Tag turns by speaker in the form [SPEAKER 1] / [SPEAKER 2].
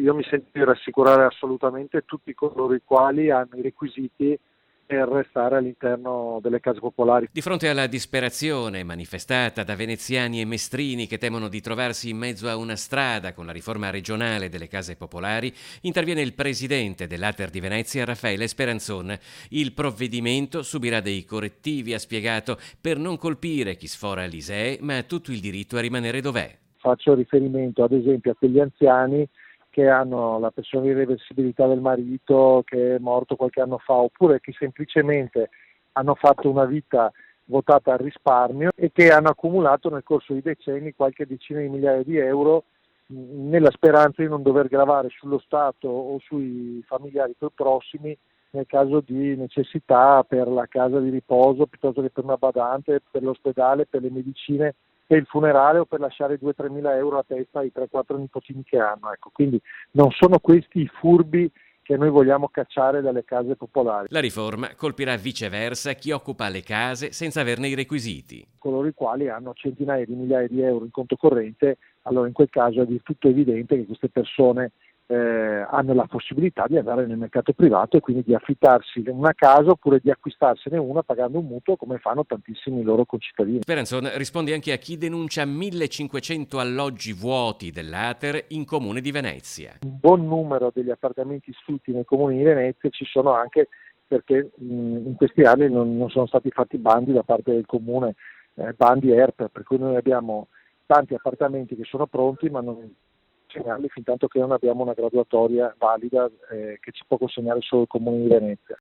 [SPEAKER 1] io mi sento di rassicurare assolutamente tutti coloro i quali hanno i requisiti per restare all'interno delle case popolari.
[SPEAKER 2] Di fronte alla disperazione manifestata da veneziani e mestrini che temono di trovarsi in mezzo a una strada con la riforma regionale delle case popolari, interviene il presidente dell'Ater di Venezia, Raffaele Speranzon. Il provvedimento subirà dei correttivi, ha spiegato, per non colpire chi sfora l'ISEE, ma ha tutto il diritto a rimanere dov'è.
[SPEAKER 1] Faccio riferimento ad esempio a quegli anziani che hanno la pensione di reversibilità del marito che è morto qualche anno fa, oppure che semplicemente hanno fatto una vita votata al risparmio e che hanno accumulato nel corso di decenni qualche decina di migliaia di euro nella speranza di non dover gravare sullo Stato o sui familiari più prossimi nel caso di necessità per la casa di riposo piuttosto che per una badante, per l'ospedale, per le medicine, per il funerale o per lasciare 2-3 mila euro a testa ai 3-4 nipotini che hanno. Ecco, quindi non sono questi i furbi che noi vogliamo cacciare dalle case popolari.
[SPEAKER 2] La riforma colpirà viceversa chi occupa le case senza averne i requisiti.
[SPEAKER 1] Coloro i quali hanno centinaia di migliaia di euro in conto corrente, allora in quel caso è del tutto evidente che queste persone hanno la possibilità di andare nel mercato privato e quindi di affittarsi una casa oppure di acquistarsene una pagando un mutuo come fanno tantissimi loro concittadini.
[SPEAKER 2] Speranzon risponde anche a chi denuncia 1500 alloggi vuoti dell'Ater in comune di Venezia.
[SPEAKER 1] Un buon numero degli appartamenti sfitti nei comuni di Venezia ci sono anche perché in questi anni non sono stati fatti bandi da parte del comune, bandi ERP, per cui noi abbiamo tanti appartamenti che sono pronti ma non consegnarli fin tanto che non abbiamo una graduatoria valida che ci può consegnare solo il comune di Venezia.